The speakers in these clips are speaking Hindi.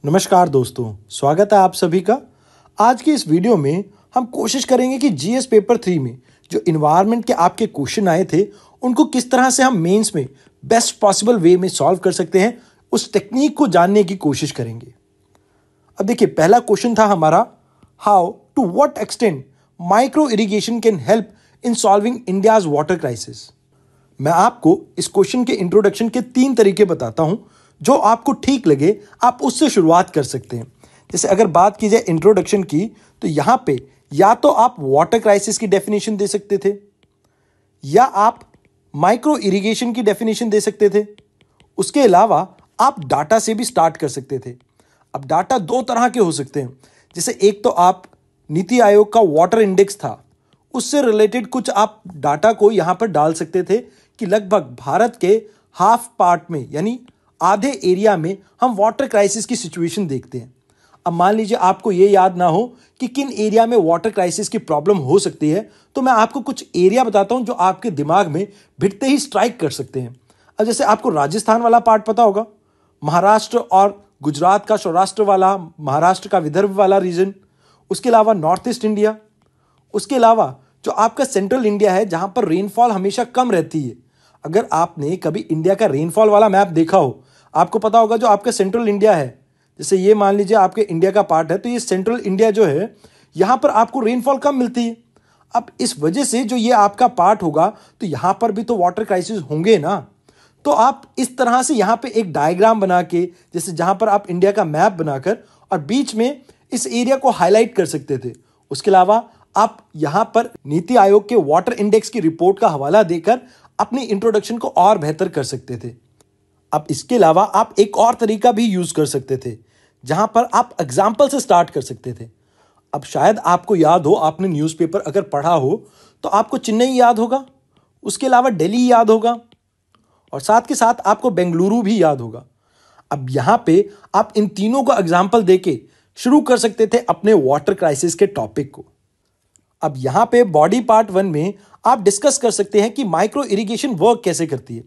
नमस्कार दोस्तों, स्वागत है आप सभी का। आज की इस वीडियो में हम कोशिश करेंगे कि जीएस पेपर 3 में जो इन्वायरमेंट के आपके क्वेश्चन आए थे उनको किस तरह से हम मेंस में बेस्ट पॉसिबल वे में सॉल्व कर सकते हैं, उस टेक्निक को जानने की कोशिश करेंगे। अब देखिए, पहला क्वेश्चन था हमारा, how to what extent micro irrigation can help in solving India's water crisis. मैं आपको इस क्वेश्चन के इंट्रोडक्शन के 3 तरीके बताता हूं, जो आपको ठीक लगे आप उससे शुरुआत कर सकते हैं। जैसे अगर बात की जाए इंट्रोडक्शन की, तो यहां पे या तो आप वाटर क्राइसिस की डेफिनेशन दे सकते थे या आप माइक्रो इरिगेशन की डेफिनेशन दे सकते थे। उसके अलावा आप डाटा से भी स्टार्ट कर सकते थे। अब डाटा 2 तरह के हो सकते हैं। जैसे एक तो आप नीति आयोग का वाटर इंडेक्स था, उससे रिलेटेड कुछ आप डाटा को यहां पर डाल सकते थे कि लगभग भारत के हाफ पार्ट में यानी आधे एरिया में हम वाटर क्राइसिस की सिचुएशन देखते हैं। अब मान लीजिए आपको ये याद ना हो कि किन एरिया में वाटर क्राइसिस की प्रॉब्लम हो सकती है, तो मैं आपको कुछ एरिया बताता हूं जो आपके दिमाग में भिड़ते ही स्ट्राइक कर सकते हैं। अब जैसे आपको राजस्थान वाला पार्ट पता होगा, महाराष्ट्र और गुजरात का सौराष्ट्र वाला, महाराष्ट्र का विदर्भ वाला रीजन, उसके अलावा नॉर्थ ईस्ट इंडिया, उसके अलावा जो आपका सेंट्रल इंडिया है जहां पर रेनफॉल हमेशा कम रहती है। अगर आपने कभी इंडिया का रेनफॉल वाला मैप देखा हो, आपको पता होगा जो आपका सेंट्रल इंडिया है, जैसे ये मान लीजिए आपके इंडिया का पार्ट है, तो ये सेंट्रल इंडिया जो है यहां पर आपको रेनफॉल कम मिलती है। अब इस वजह से जो ये आपका पार्ट होगा, तो यहां पर भी तो वाटर क्राइसिस होंगे ना। तो आप इस तरह से यहां पे एक डायग्राम बना के, जैसे जहां पर आप इंडिया का मैप बनाकर और बीच में इस एरिया को हाईलाइट कर सकते थे। उसके अलावा आप यहां पर नीति आयोग के वाटर इंडेक्स की रिपोर्ट का हवाला देकर अपनी इंट्रोडक्शन को और बेहतर कर सकते थे। अब इसके अलावा आप एक और तरीका भी यूज कर सकते थे, जहां पर आप एग्जाम्पल से स्टार्ट कर सकते थे। अब शायद आपको याद हो, आपने न्यूज़पेपर अगर पढ़ा हो तो आपको चेन्नई याद होगा, उसके अलावा दिल्ली याद होगा और साथ के साथ आपको बेंगलुरु भी याद होगा। अब यहां पे आप इन तीनों को एग्जाम्पल देके शुरू कर सकते थे अपने वाटर क्राइसिस के टॉपिक को। अब यहां पे बॉडी पार्ट 1 में आप डिस्कस कर सकते हैं कि माइक्रो इरिगेशन वर्क कैसे करती है।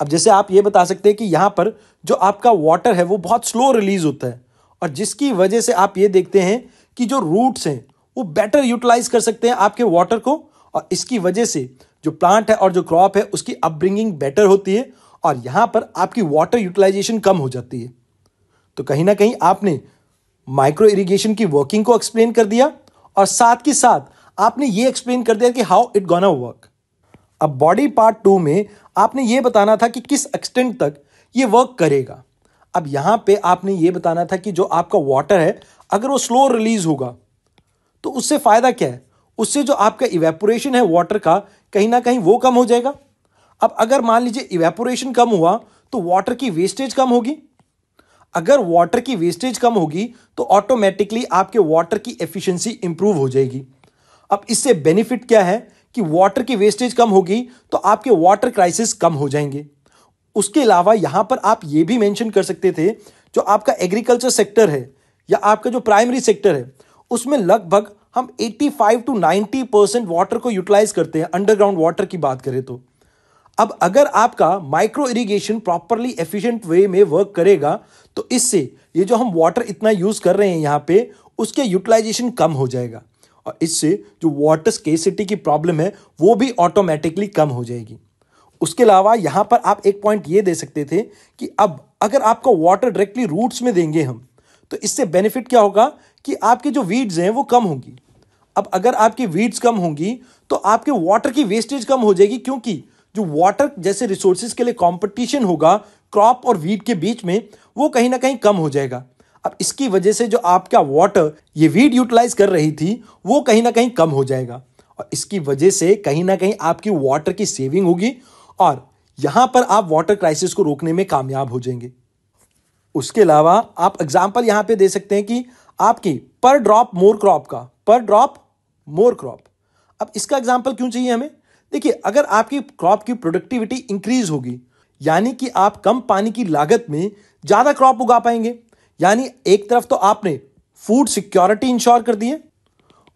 अब जैसे आप ये बता सकते हैं कि यहां पर जो आपका वाटर है वो बहुत स्लो रिलीज होता है, और जिसकी वजह से आप ये देखते हैं कि जो रूट्स हैं वो बेटर यूटिलाइज कर सकते हैं आपके वाटर को, और इसकी वजह से जो प्लांट है और जो क्रॉप है उसकी अपब्रिंगिंग बेटर होती है और यहां पर आपकी वाटर यूटिलाइजेशन कम हो जाती है। तो कहीं ना कहीं आपने माइक्रो इरिगेशन की वर्किंग को एक्सप्लेन कर दिया और साथ के साथ आपने ये एक्सप्लेन कर दिया कि हाउ इट गोना वर्क। अब बॉडी पार्ट 2 में आपने ये बताना था कि किस एक्सटेंट तक ये वर्क करेगा। अब यहां पे आपने ये बताना था कि जो आपका वाटर है अगर वो स्लो रिलीज होगा तो उससे फायदा क्या है, उससे जो आपका इवेपोरेशन है वाटर का कहीं ना कहीं वो कम हो जाएगा। अब अगर मान लीजिए इवेपोरेशन कम हुआ तो वाटर की वेस्टेज कम होगी। अगर वाटर की वेस्टेज कम होगी तो ऑटोमेटिकली आपके वाटर की एफिशिएंसी इंप्रूव हो जाएगी। अब इससे बेनिफिट क्या है कि वाटर की वेस्टेज कम होगी तो आपके वाटर क्राइसिस कम हो जाएंगे। उसके अलावा यहां पर आप ये भी मेंशन कर सकते थे, जो आपका एग्रीकल्चर सेक्टर है या आपका जो प्राइमरी सेक्टर है उसमें लगभग हम 85 to 90% वाटर को यूटिलाइज करते हैं, अंडरग्राउंड वाटर की बात करें तो। अब अगर आपका micro irrigation properly efficient way में वर्क करेगा तो इससे ये जो हम वाटर इतना यूज कर रहे हैं यहां पे, उसके यूटिलाइजेशन कम हो जाएगा और इससे जो वाटर स्केर्सिटी की प्रॉब्लम है वो भी ऑटोमेटिकली कम हो जाएगी। उसके अलावा यहां पर आप एक पॉइंट ये दे सकते थे कि अब अगर आपको वाटर डायरेक्टली रूट्स में देंगे हम, तो इससे बेनिफिट क्या होगा कि आपकी जो वीड्स हैं वो कम होंगी। अब अगर आपकी वीड्स कम होंगी तो आपके वाटर की वेस्टेज कम हो जाएगी, क्योंकि जो वाटर जैसे रिसोर्सेज के लिए कंपटीशन होगा क्रॉप और वीड के बीच में, वो कहीं ना कहीं कम हो जाएगा। अब इसकी वजह से जो आपका वाटर ये वीड यूटिलाइज कर रही थी वो कहीं ना कहीं कम हो जाएगा और इसकी वजह से कहीं ना कहीं आपकी वाटर की सेविंग होगी और यहां पर आप वाटर क्राइसिस को रोकने में कामयाब हो जाएंगे। उसके अलावा आप एग्जांपल यहां पे दे सकते हैं कि आपकी पर ड्रॉप मोर क्रॉप का, पर ड्रॉप मोर क्रॉप। अब इसका एग्जांपल क्यों चाहिए हमें? देखिए, अगर आपकी क्रॉप की प्रोडक्टिविटी इंक्रीज होगी, यानी कि आप कम पानी की लागत में ज्यादा क्रॉप उगा पाएंगे, यानी एक तरफ तो आपने फूड सिक्योरिटी इंश्योर कर दी है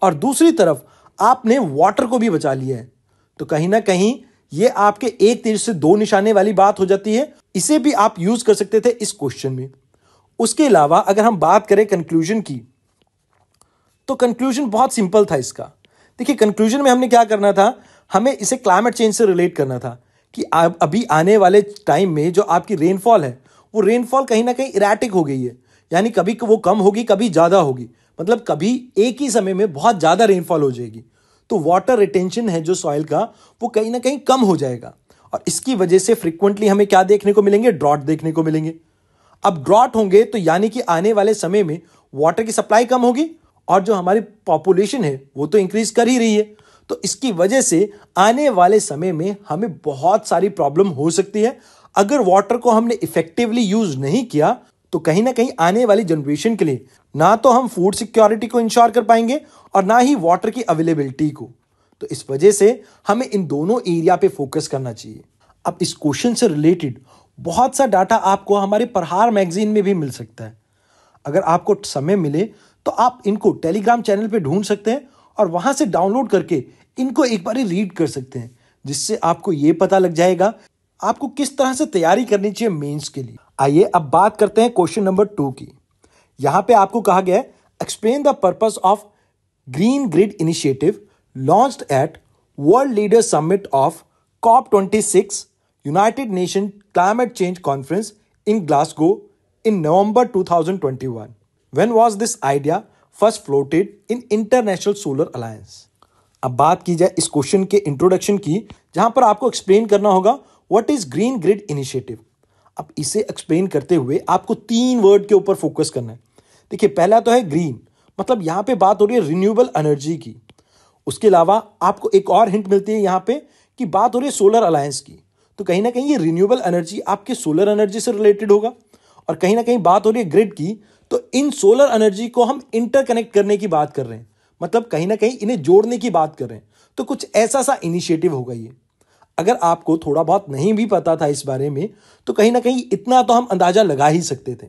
और दूसरी तरफ आपने वाटर को भी बचा लिया है। तो कहीं ना कहीं ये आपके एक तीर से दो निशाने वाली बात हो जाती है। इसे भी आप यूज कर सकते थे इस क्वेश्चन में। उसके अलावा अगर हम बात करें कंक्लूजन की, तो कंक्लूजन बहुत सिंपल था इसका। देखिए, कंक्लूजन में हमने क्या करना था, हमें इसे क्लाइमेट चेंज से रिलेट करना था कि अभी आने वाले टाइम में जो आपकी रेनफॉल है, वो रेनफॉल कहीं ना कहीं इरेटिक हो गई है, यानी कभी वो कम होगी, कभी ज़्यादा होगी, मतलब कभी एक ही समय में बहुत ज़्यादा रेनफॉल हो जाएगी। तो वाटर रिटेंशन है जो सॉइल का, वो कहीं ना कहीं कम हो जाएगा, और इसकी वजह से फ्रिक्वेंटली हमें क्या देखने को मिलेंगे, ड्रॉट देखने को मिलेंगे। अब ड्रॉट होंगे तो यानी कि आने वाले समय में वाटर की सप्लाई कम होगी, और जो हमारी पॉपुलेशन है वो तो इंक्रीज कर ही रही है। तो इसकी वजह से आने वाले समय में हमें बहुत सारी प्रॉब्लम हो सकती है। अगर वाटर को हमने इफेक्टिवली यूज नहीं किया तो कहीं ना कहीं आने वाली जनरेशन के लिए ना तो हम फूड सिक्योरिटी को इंश्योर कर पाएंगे और ना ही वाटर की अवेलेबिलिटी को। तो इस वजह से हमें इन दोनों एरिया पे फोकस करना चाहिए। अब इस क्वेश्चन से रिलेटेड बहुत सा डाटा आपको हमारे प्रहार मैगजीन में भी मिल सकता है। अगर आपको समय मिले तो आप इनको टेलीग्राम चैनल पे ढूंढ सकते हैं और वहां से डाउनलोड करके इनको एक बार रीड कर सकते हैं, जिससे आपको ये पता लग जाएगा आपको किस तरह से तैयारी करनी चाहिए मेंस के लिए। आइए अब बात करते हैं क्वेश्चन नंबर 2 की। यहां पे आपको कहा गया है, explain the purpose of green grid initiative launched at world leaders summit of COP26 United Nation climate change conference in Glasgow in November 2021. When was this idea first floated in International Solar Alliance? अब बात की जाए इस क्वेश्चन के इंट्रोडक्शन की, जहां पर आपको एक्सप्लेन करना होगा what is green grid initiative. अब इसे एक्सप्लेन करते हुए आपको 3 वर्ड के ऊपर फोकस करना है। देखिए, पहला तो है ग्रीन, मतलब यहां पे बात हो रही है रिन्यूएबल एनर्जी की। उसके अलावा आपको एक और हिंट मिलती है यहां पे कि बात हो रही है सोलर अलायंस की। तो कहीं ना कहीं ये रिन्यूएबल एनर्जी आपके सोलर एनर्जी से रिलेटेड होगा, और कहीं ना कहीं बात हो रही है ग्रिड की, तो इन सोलर एनर्जी को हम इंटरकनेक्ट करने की बात कर रहे हैं, मतलब कहीं ना कहीं इन्हें जोड़ने की बात कर रहे हैं। तो कुछ ऐसा सा इनिशिएटिव होगा ये। अगर आपको थोड़ा बहुत नहीं भी पता था इस बारे में, तो कहीं ना कहीं इतना तो हम अंदाजा लगा ही सकते थे।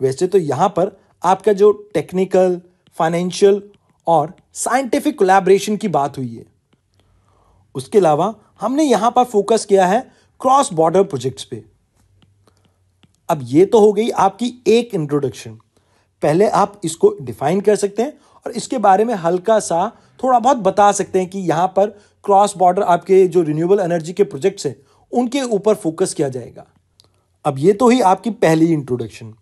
वैसे तो यहां पर आपका जो टेक्निकल, फाइनेंशियल और साइंटिफिक कोलैबोरेशन की बात हुई है। उसके अलावा हमने यहां पर फोकस किया है क्रॉस बॉर्डर प्रोजेक्ट्स पे। अब ये तो हो गई आपकी एक इंट्रोडक्शन। पहले आप इसको डिफाइन कर सकते हैं और इसके बारे में हल्का सा थोड़ा बहुत बता सकते हैं कि यहां पर क्रॉस बॉर्डर आपके जो रिन्यूएबल एनर्जी के प्रोजेक्ट्स हैं उनके ऊपर फोकस किया जाएगा। अब ये तो ही आपकी पहली इंट्रोडक्शन।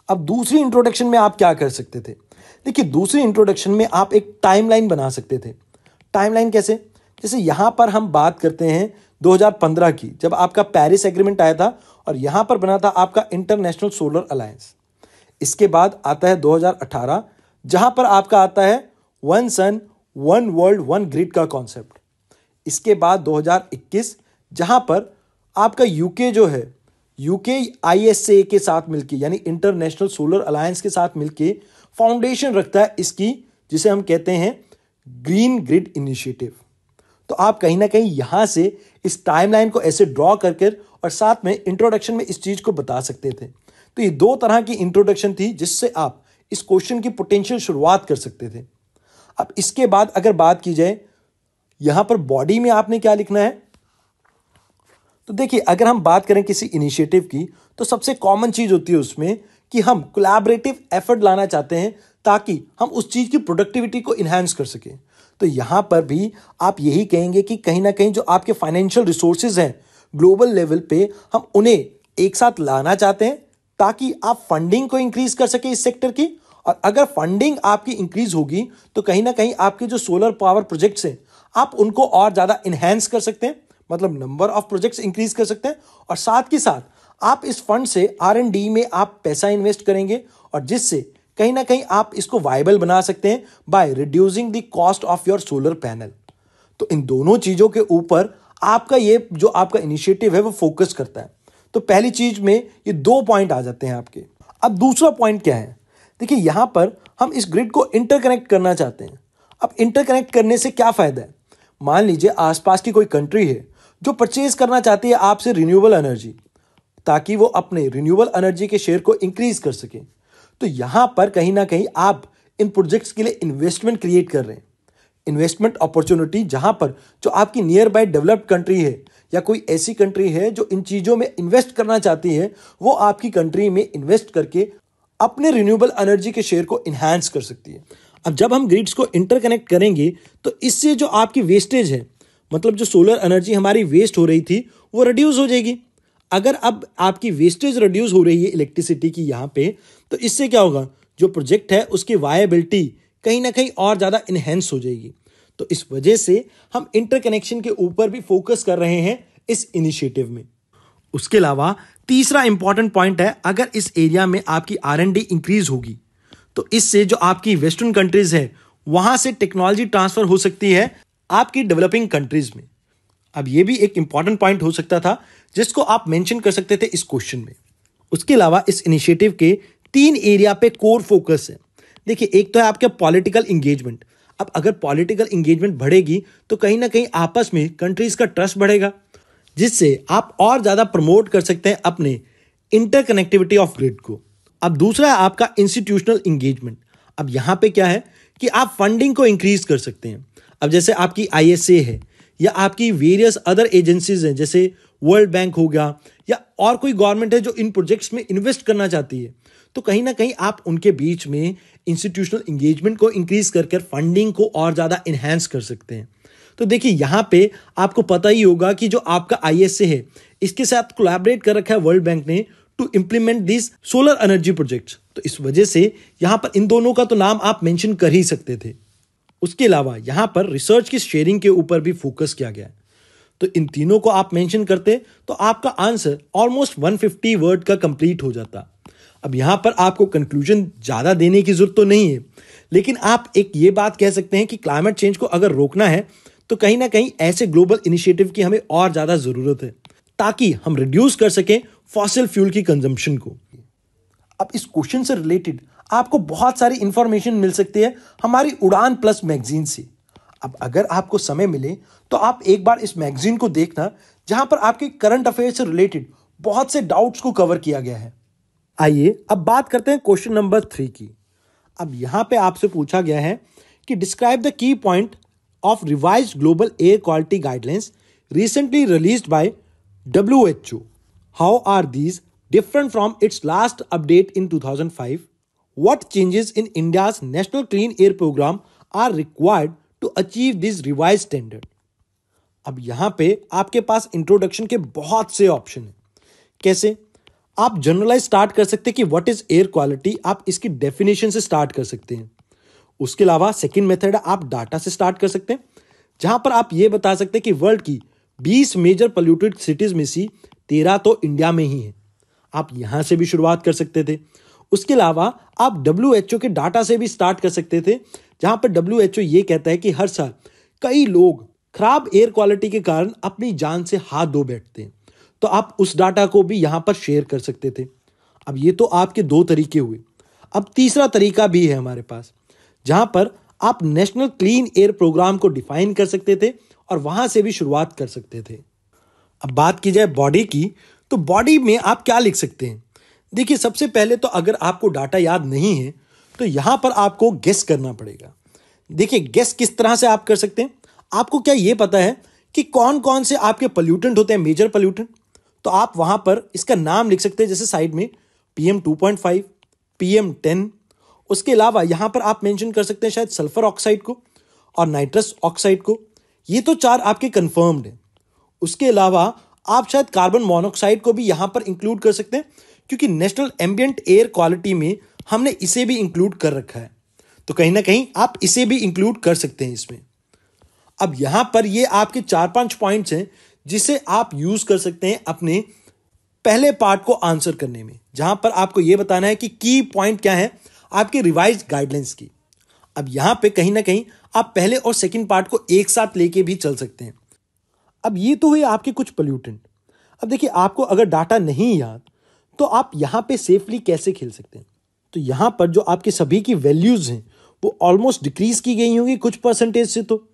अब दूसरी इंट्रोडक्शन में आप क्या कर सकते थे? देखिए, दूसरी इंट्रोडक्शन में आप एक टाइमलाइन बना सकते थे। टाइमलाइन कैसे? जैसे यहां पर हम बात करते हैं 2015 की, जब आपका पेरिस एग्रीमेंट आया था और यहां पर बना था आपका इंटरनेशनल सोलर अलायंस। इसके बाद आता है 2018, जहां पर आपका आता है one sun one world one grid का कॉन्सेप्ट। इसके बाद 2021, जहां पर आपका यूके जो है, यूके ISA के साथ मिलके, यानी इंटरनेशनल सोलर अलायंस के साथ मिलके फाउंडेशन रखता है इसकी, जिसे हम कहते हैं ग्रीन ग्रिड इनिशिएटिव। तो आप कहीं ना कहीं यहां से इस टाइमलाइन को ऐसे ड्रॉ करके और साथ में इंट्रोडक्शन में इस चीज को बता सकते थे। तो ये 2 तरह की इंट्रोडक्शन थी जिससे आप इस क्वेश्चन की पोटेंशियल शुरुआत कर सकते थे। अब इसके बाद अगर बात की जाए यहां पर बॉडी में आपने क्या लिखना है, तो देखिए, अगर हम बात करें किसी इनिशिएटिव की, तो सबसे कॉमन चीज होती है उसमें कि हम कोलैबोरेटिव एफर्ट लाना चाहते हैं ताकि हम उस चीज की प्रोडक्टिविटी को इन्हांस कर सकें। तो यहां पर भी आप यही कहेंगे कि कहीं ना कहीं जो आपके फाइनेंशियल रिसोर्सेज हैं ग्लोबल लेवल पे, हम उन्हें एक साथ लाना चाहते हैं ताकि आप फंडिंग को इंक्रीज कर सके इस सेक्टर की। और अगर फंडिंग आपकी इंक्रीज होगी तो कहीं ना कहीं आपके जो सोलर पावर प्रोजेक्ट्स हैं आप उनको और ज्यादा इनहेंस कर सकते हैं, मतलब नंबर ऑफ प्रोजेक्ट्स इंक्रीज कर सकते हैं। और साथ ही साथ आप इस फंड से R&D में आप पैसा इन्वेस्ट करेंगे, और जिससे कहीं ना कहीं आप इसको वायबल बना सकते हैं by reducing the cost of your solar panel. तो इन दोनों चीजों के ऊपर आपका ये जो आपका इनिशिएटिव है वो फोकस करता है। तो पहली चीज में ये 2 पॉइंट आ जाते हैं आपके। अब दूसरा पॉइंट क्या है? देखिए, यहां पर हम इस ग्रिड को इंटरकनेक्ट करना चाहते हैं। अब इंटरकनेक्ट करने से क्या फायदा है? मान लीजिए आसपास की कोई कंट्री है जो परचेज करना चाहती है आपसे रिन्यूएबल एनर्जी, ताकि वो अपने रिन्यूएबल एनर्जी के शेयर को इंक्रीज कर सके। तो यहां पर कहीं ना कहीं आप इन प्रोजेक्ट्स के लिए इन्वेस्टमेंट क्रिएट कर रहे हैं, इन्वेस्टमेंट अपॉर्चुनिटी, जहां पर जो आपकी नियर बाय डेवलप्ड कंट्री है या कोई ऐसी कंट्री है जो इन चीजों में इन्वेस्ट करना चाहती है, वो आपकी कंट्री में इन्वेस्ट करके अपने रिन्यूएबल एनर्जी के शेयर को इन्हांस कर सकती है। अब जब हम ग्रिड्स को इंटरकनेक्ट करेंगे तो इससे जो आपकी वेस्टेज है, मतलब जो सोलर एनर्जी हमारी वेस्ट हो रही थी, वो रिड्यूस हो जाएगी। अगर अब आपकी वेस्टेज रिड्यूस हो रही है इलेक्ट्रिसिटी की यहाँ पे, तो इससे क्या होगा, जो प्रोजेक्ट है उसकी वायबिलिटी कहीं ना कहीं और ज़्यादा इन्हेंस हो जाएगी। तो इस वजह से हम इंटरकनेक्शन के ऊपर भी फोकस कर रहे हैं इस इनिशिएटिव में। उसके अलावा तीसरा इंपॉर्टेंट पॉइंट है, अगर इस एरिया में आपकी R&D इंक्रीज होगी तो इससे जो आपकी वेस्टर्न कंट्रीज है वहां से टेक्नोलॉजी ट्रांसफर हो सकती है आपकी डेवलपिंग कंट्रीज में। अब ये भी एक इंपॉर्टेंट पॉइंट हो सकता था जिसको आप मेंशन कर सकते थे इस क्वेश्चन में। उसके अलावा इस इनिशिएटिव के 3 एरिया पे कोर फोकस है। देखिए, एक तो है आपका पॉलिटिकल इंगेजमेंट। अब अगर पॉलिटिकल इंगेजमेंट बढ़ेगी तो कहीं ना कहीं आपस में कंट्रीज का ट्रस्ट बढ़ेगा, जिससे आप और ज़्यादा प्रमोट कर सकते हैं अपने इंटरकनेक्टिविटी ऑफ ग्रिड को। अब दूसरा है आपका इंस्टीट्यूशनल इंगेजमेंट। अब यहाँ पे क्या है कि आप फंडिंग को इंक्रीज कर सकते हैं। अब जैसे आपकी ISA है या आपकी वेरियस अदर एजेंसीज हैं, जैसे वर्ल्ड बैंक हो गया या और कोई गवर्नमेंट है जो इन प्रोजेक्ट्स में इन्वेस्ट करना चाहती है, तो कहीं ना कहीं आप उनके बीच में इंस्टीट्यूशनल इंगेजमेंट को इंक्रीज कर फंडिंग को और ज़्यादा इन्हांस कर सकते हैं। तो देखिए, यहाँ पे आपको पता ही होगा कि जो आपका ISA है इसके साथ कोलैबोरेट कर रखा है वर्ल्ड बैंक ने to implement this solar energy projects. तो इस वजह से यहाँ पर इन दोनों का तो नाम आप मेंशन कर ही सकते थे। उसके अलावा यहाँ पर रिसर्च की शेयरिंग के ऊपर भी फोकस किया गया है। तो इन तीनों को आप मेंशन करते तो आपका आंसर ऑलमोस्ट 150 वर्ड का कंप्लीट हो जाता। अब यहाँ पर आपको कंक्लूजन ज़्यादा देने की जरूरत तो नहीं है, लेकिन आप एक ये बात कह सकते हैं कि क्लाइमेट चेंज को अगर रोकना है तो कहीं ना कहीं ऐसे ग्लोबल इनिशिएटिव की हमें और ज़्यादा ज़रूरत है, ताकि हम रिड्यूस कर सकें फॉसिल फ्यूल की कंजम्पशन को। अब इस क्वेश्चन से रिलेटेड आपको बहुत सारी इंफॉर्मेशन मिल सकती है हमारी उड़ान प्लस मैगजीन से। अब अगर आपको समय मिले तो आप एक बार इस मैगजीन को देखना, जहां पर आपके करंट अफेयर से रिलेटेड बहुत से डाउट्स को कवर किया गया है। आइए अब बात करते हैं क्वेश्चन नंबर 3 की। अब यहां पे आपसे पूछा गया है कि describe the key point of revised global air quality guidelines recently released by WHO. How are these different from its last update in 2005? What changes in India's National Clean Air Program are required to achieve this revised standard? अब यहाँ पे आपके पास इंट्रोडक्शन के बहुत से ऑप्शन हैं। कैसे? आप जनरलाइज स्टार्ट कर सकते हैं कि व्हाट इज एयर क्वालिटी, आप इसकी डेफिनेशन से स्टार्ट कर सकते हैं। उसके अलावा सेकंड मेथड है आप डाटा से स्टार्ट कर सकते हैं, जहां पर आप ये बता सकते हैं कि वर्ल्ड की 20 मेजर पोल्यूटेड सिटीज में से 13 तो इंडिया में ही है। आप यहां से भी शुरुआत कर सकते थे। उसके अलावा आप WHO के डाटा से भी स्टार्ट कर सकते थे, जहां पर WHO ये कहता है कि हर साल कई लोग खराब एयर क्वालिटी के कारण अपनी जान से हाथ धो बैठते हैं, तो आप उस डाटा को भी यहां पर शेयर कर सकते थे। अब ये तो आपके 2 तरीके हुए। अब तीसरा तरीका भी है हमारे पास, जहां पर आप नेशनल क्लीन एयर प्रोग्राम को डिफाइन कर सकते थे और वहां से भी शुरुआत कर सकते थे। अब बात की जाए बॉडी की, तो बॉडी में आप क्या लिख सकते हैं? देखिए, सबसे पहले तो अगर आपको डाटा याद नहीं है तो यहां पर आपको गेस करना पड़ेगा। देखिए, गेस किस तरह से आप कर सकते हैं? आपको क्या यह पता है कि कौन कौन से आपके पोल्यूटेंट होते हैं, मेजर पोल्यूटेंट? तो आप वहां पर इसका नाम लिख सकते हैं, जैसे साइड में PM2.5, PM10। उसके अलावा यहां पर आप मेंशन कर सकते हैं शायद सल्फर ऑक्साइड को और नाइट्रस ऑक्साइड को। ये तो 4 आपके कंफर्म्ड हैं। उसके अलावा आप शायद कार्बन मोनोऑक्साइड को भी यहां पर इंक्लूड कर सकते हैं, क्योंकि नेशनल एम्बिएंट एयर क्वालिटी में हमने इसे भी इंक्लूड कर रखा है, तो कहीं ना कहीं आप इसे भी इंक्लूड कर सकते हैं इसमें। अब यहां पर ये आपके 4-5 पॉइंट्स हैं जिसे आप यूज कर सकते हैं अपने पहले पार्ट को आंसर करने में, जहां पर आपको यह बताना है कि की पॉइंट क्या है आपके रिवाइज्ड गाइडलाइंस की। अब यहां पे कहीं ना कहीं आप पहले और सेकंड पार्ट को एक साथ लेके भी चल सकते हैं। अब ये तो हुए आपके कुछ पोल्यूटेंट। अब देखिए, आपको अगर डाटा नहीं याद तो आप यहां पे सेफली कैसे खेल सकते हैं? तो यहां पर जो आपके सभी की वैल्यूज हैं वो ऑलमोस्ट डिक्रीज की गई होंगी कुछ परसेंटेज से। तो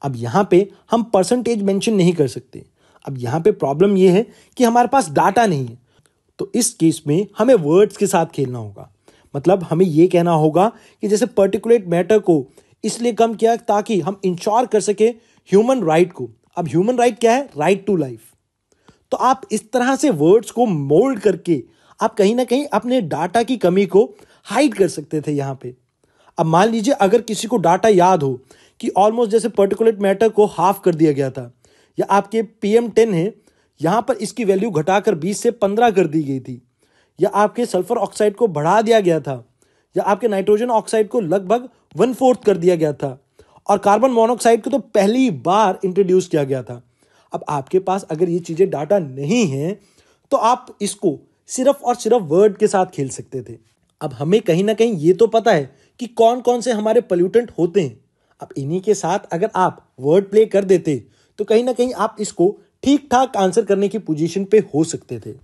अब यहां पे हम परसेंटेज मेंशन नहीं कर सकते। अब यहां पे प्रॉब्लम ये है कि हमारे पास डाटा नहीं है, तो इस केस में हमें वर्ड्स के साथ खेलना होगा। मतलब हमें यह कहना होगा कि जैसे पर्टिकुलेट मैटर को इसलिए कम किया ताकि हम इंश्योर कर सके ह्यूमन राइट को। अब ह्यूमन राइट क्या है? Right to life. तो आप इस तरह से वर्ड्स को मोल्ड करके आप कहीं ना कहीं अपने डाटा की कमी को हाइड कर सकते थे यहाँ पे। अब मान लीजिए अगर किसी को डाटा याद हो कि ऑलमोस्ट जैसे पर्टिकुलेट मैटर को हाफ कर दिया गया था, या आपके PM10 है यहाँ पर इसकी वैल्यू घटाकर 20 से 15 कर दी गई थी, या आपके सल्फर ऑक्साइड को बढ़ा दिया गया था, या आपके नाइट्रोजन ऑक्साइड को लगभग 1/4 कर दिया गया था, और कार्बन मोनोऑक्साइड को तो पहली बार इंट्रोड्यूस किया गया था। अब आपके पास अगर ये चीज़ें डाटा नहीं है तो आप इसको सिर्फ और सिर्फ वर्ड के साथ खेल सकते थे। अब हमें कहीं ना कहीं ये तो पता है कि कौन कौन से हमारे पोल्यूटेंट होते हैं। अब इन्हीं के साथ अगर आप वर्ड प्ले कर देते तो कहीं ना कहीं आप इसको ठीक ठाक आंसर करने की पोजीशन पे हो सकते थे।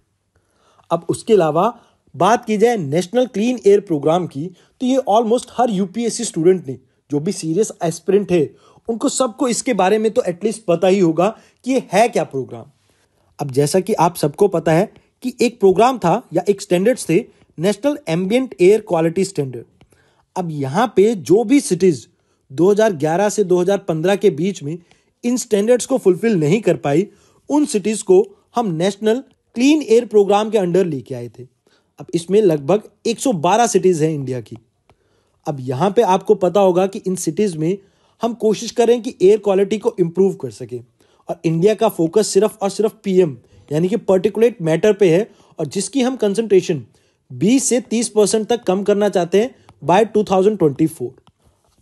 अब उसके अलावा बात की जाए नेशनल क्लीन एयर प्रोग्राम की, तो ये ऑलमोस्ट हर UPSC स्टूडेंट ने, जो भी सीरियस एस्पिरेंट है, उनको सबको इसके बारे में तो एटलीस्ट पता ही होगा कि ये है क्या प्रोग्राम। अब जैसा कि आप सबको पता है कि एक प्रोग्राम था या एक स्टैंडर्ड्स थे, national ambient air quality standard. अब यहाँ पे जो भी सिटीज 2011 से 2015 के बीच में इन स्टैंडर्ड्स को फुलफिल नहीं कर पाई, उन सिटीज को हम नेशनल क्लीन एयर प्रोग्राम के अंडर लेके आए थे। अब इसमें लगभग 112 सिटीज हैं इंडिया की। अब यहाँ पे आपको पता होगा कि इन सिटीज में हम कोशिश करें कि एयर क्वालिटी को इम्प्रूव कर सके, और इंडिया का फोकस सिर्फ और सिर्फ PM यानी कि पर्टिकुलेट मैटर पे है, और जिसकी हम कंसंट्रेशन 20 से 30% तक कम करना चाहते हैं बाय 2024।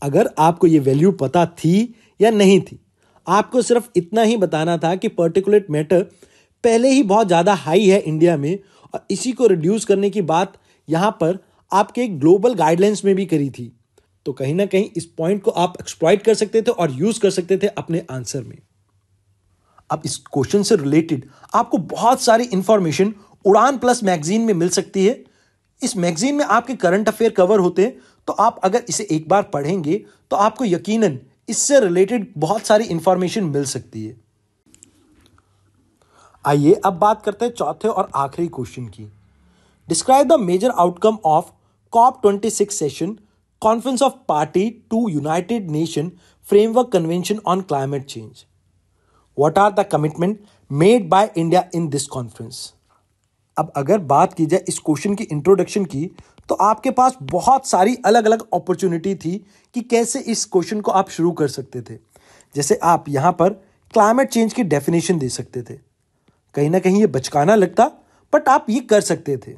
अगर आपको ये वैल्यू पता थी या नहीं थी, आपको सिर्फ इतना ही बताना था कि पर्टिकुलेट मैटर पहले ही बहुत ज़्यादा हाई है इंडिया में, और इसी को रिड्यूस करने की बात यहाँ पर आपके ग्लोबल गाइडलाइंस में भी करी थी। तो कहीं ना कहीं इस पॉइंट को आप एक्सप्लॉइट कर सकते थे और यूज कर सकते थे अपने आंसर में। अब इस क्वेश्चन से रिलेटेड आपको बहुत सारी इंफॉर्मेशन उड़ान प्लस मैगजीन में मिल सकती है। इस मैगजीन में आपके करंट अफेयर कवर होते हैं, तो आप अगर इसे एक बार पढ़ेंगे तो आपको यकीनन इससे रिलेटेड बहुत सारी इंफॉर्मेशन मिल सकती है। आइए अब बात करते हैं चौथे और आखिरी क्वेश्चन की। Describe the major outcome of COP26 session, conference of party to United Nation framework convention on climate change. What are the commitment made by India in this conference. अब अगर बात की जाए इस क्वेश्चन की इंट्रोडक्शन की, तो आपके पास बहुत सारी अलग अलग अपॉर्चुनिटी थी कि कैसे इस क्वेश्चन को आप शुरू कर सकते थे। जैसे आप यहाँ पर क्लाइमेट चेंज की डेफिनेशन दे सकते थे, कहीं ना कहीं ये बचकाना लगता बट आप ये कर सकते थे।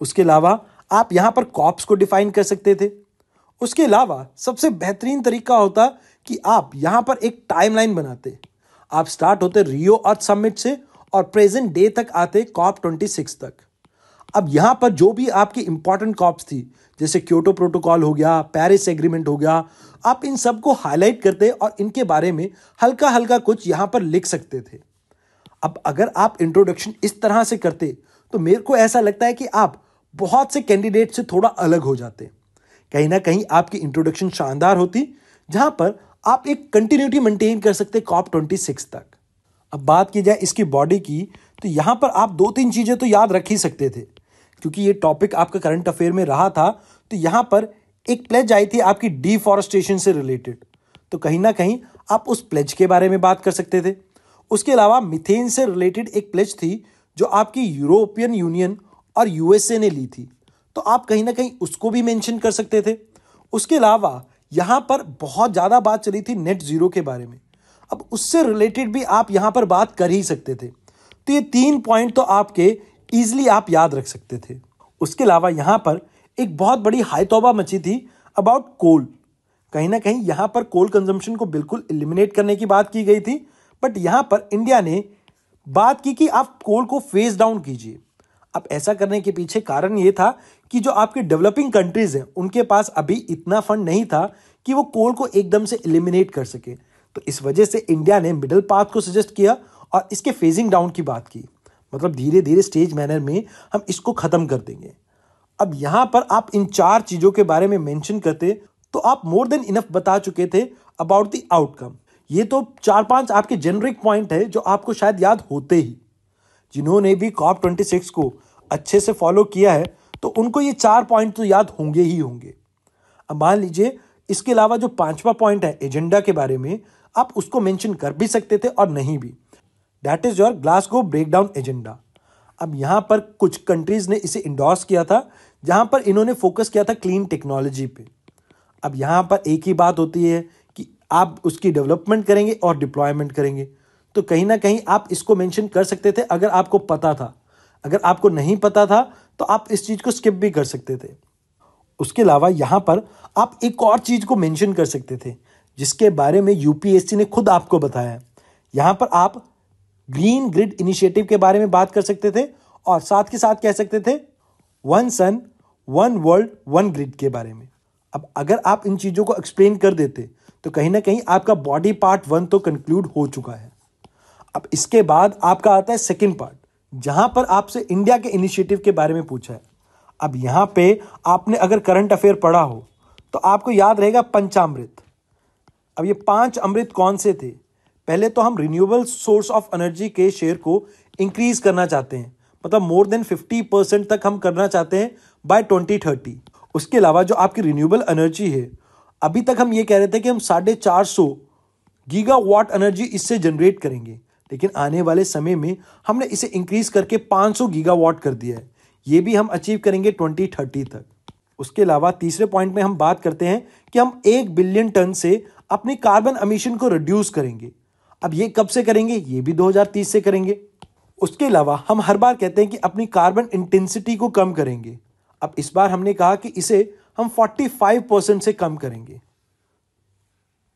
उसके अलावा आप यहाँ पर कॉप्स को डिफाइन कर सकते थे। उसके अलावा सबसे बेहतरीन तरीका होता कि आप यहाँ पर एक टाइमलाइन बनाते। आप स्टार्ट होते रियो अर्थ समिट से और प्रेजेंट डे तक आते COP26 तक। अब यहाँ पर जो भी आपकी इंपॉर्टेंट कॉप्स थी, जैसे क्योटो प्रोटोकॉल हो गया, पेरिस एग्रीमेंट हो गया, आप इन सबको हाईलाइट करते और इनके बारे में हल्का हल्का कुछ यहाँ पर लिख सकते थे। अब अगर आप इंट्रोडक्शन इस तरह से करते तो मेरे को ऐसा लगता है कि आप बहुत से कैंडिडेट से थोड़ा अलग हो जाते। कहीं ना कहीं आपकी इंट्रोडक्शन शानदार होती, जहां पर आप एक कंटिन्यूटी मेंटेन कर सकते COP26 तक। अब बात की जाए इसकी बॉडी की, तो यहां पर आप 2-3 चीजें तो याद रख ही सकते थे, क्योंकि ये टॉपिक आपका करंट अफेयर में रहा था। तो यहां पर एक प्लेज आई थी आपकी डिफॉरेस्टेशन से रिलेटेड, तो कहीं ना कहीं आप उस प्लेज के बारे में बात कर सकते थे। उसके अलावा मीथेन से रिलेटेड एक प्लेज थी जो आपकी यूरोपियन यूनियन और USA ने ली थी, तो आप कहीं ना कहीं उसको भी मेंशन कर सकते थे। उसके अलावा यहाँ पर बहुत ज़्यादा बात चली थी नेट जीरो के बारे में, अब उससे रिलेटेड भी आप यहाँ पर बात कर ही सकते थे। तो ये 3 पॉइंट तो आपके ईजिली आप याद रख सकते थे। उसके अलावा यहाँ पर एक बहुत बड़ी हाई तौबा मची थी अबाउट कोल। कहीं ना कहीं यहाँ पर कोल कंजम्पशन को बिल्कुल एलिमिनेट करने की बात की गई थी, बट यहाँ पर इंडिया ने बात की कि आप कोल को फेज डाउन कीजिए। अब ऐसा करने के पीछे कारण ये था कि जो आपके डेवलपिंग कंट्रीज हैं उनके पास अभी इतना फंड नहीं था कि वो कोल को एकदम से एलिमिनेट कर सके। तो इस वजह से इंडिया ने मिडिल पाथ को सजेस्ट किया और इसके फेजिंग डाउन की बात की, मतलब धीरे धीरे स्टेज मैनर में हम इसको खत्म कर देंगे। अब यहाँ पर आप इन 4 चीज़ों के बारे में मेंशन करते तो आप मोर देन इनफ बता चुके थे अबाउट द आउटकम। ये तो 4-5 आपके जेनरिक पॉइंट है जो आपको शायद याद होते ही। जिन्होंने भी COP26 को अच्छे से फॉलो किया है तो उनको ये 4 पॉइंट तो याद होंगे ही होंगे। अब मान लीजिए इसके अलावा जो 5वां पॉइंट है एजेंडा के बारे में, आप उसको मेंशन कर भी सकते थे और नहीं भी। That is your Glasgow breakdown agenda. अब यहाँ पर कुछ कंट्रीज ने इसे इंडोर्स किया था, जहाँ पर इन्होंने फोकस किया था क्लीन टेक्नोलॉजी पे। अब यहाँ पर एक ही बात होती है कि आप उसकी डेवलपमेंट करेंगे और डिप्लॉयमेंट करेंगे। तो कहीं ना कहीं आप इसको मेंशन कर सकते थे अगर आपको पता था। अगर आपको नहीं पता था तो आप इस चीज़ को स्किप भी कर सकते थे। उसके अलावा यहाँ पर आप एक और चीज़ को मेंशन कर सकते थे जिसके बारे में यूपीएससी ने खुद आपको बताया। यहाँ पर आप ग्रीन ग्रिड इनिशिएटिव के बारे में बात कर सकते थे और साथ के साथ कह सकते थे one sun one world one grid के बारे में। अब अगर आप इन चीज़ों को एक्सप्लेन कर देते तो कहीं ना कहीं आपका बॉडी पार्ट 1 तो कंक्लूड हो चुका है। अब इसके बाद आपका आता है सेकंड पार्ट, जहां पर आपसे इंडिया के इनिशिएटिव के बारे में पूछा है। अब यहां पे आपने अगर करंट अफेयर पढ़ा हो तो आपको याद रहेगा पंचामृत। अब ये 5 अमृत कौन से थे? पहले तो हम रिन्यूएबल सोर्स ऑफ एनर्जी के शेयर को इंक्रीज करना चाहते हैं, मतलब मोर देन 50% तक हम करना चाहते हैं बाय 2030। उसके अलावा जो आपकी रिन्यूएबल एनर्जी है, अभी तक हम ये कह रहे थे कि हम 450 गीगावाट एनर्जी इससे जनरेट करेंगे, लेकिन आने वाले समय में हमने इसे इंक्रीज करके 500 गीगावाट कर दिया है। ये भी हम अचीव करेंगे 2030 तक। उसके अलावा तीसरे पॉइंट में हम बात करते हैं कि हम 1 बिलियन टन से अपनी कार्बन एमिशन को रिड्यूस करेंगे। अब ये कब से करेंगे? ये भी 2030 से करेंगे। उसके अलावा हम हर बार कहते हैं कि अपनी कार्बन इंटेंसिटी को कम करेंगे। अब इस बार हमने कहा कि इसे हम 45% से कम करेंगे।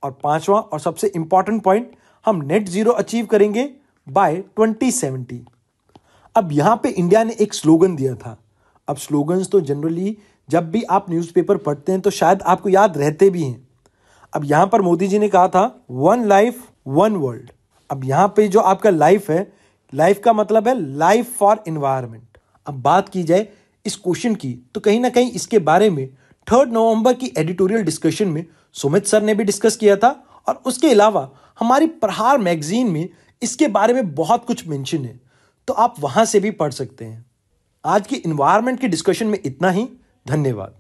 और पांचवा और सबसे इंपॉर्टेंट पॉइंट, हम नेट जीरो अचीव करेंगे बाय 2070। अब यहां पे इंडिया ने एक स्लोगन दिया था। अब स्लोगन्स तो जनरली जब भी आप न्यूज़पेपर पढ़ते हैं तो शायद आपको याद रहते भी हैं। अब यहां पर मोदी जी ने कहा था वन लाइफ वन वर्ल्ड। अब यहां पे जो आपका लाइफ है, लाइफ का मतलब है लाइफ फॉर एनवायरनमेंट। अब बात की जाए इस क्वेश्चन की तो कहीं ना कहीं इसके बारे में 3 नवंबर की एडिटोरियल डिस्कशन में सुमित सर ने भी डिस्कस किया था, और उसके अलावा हमारी प्रहार मैगजीन में इसके बारे में बहुत कुछ मेंशन है, तो आप वहां से भी पढ़ सकते हैं। आज की एनवायरनमेंट की डिस्कशन में इतना ही। धन्यवाद।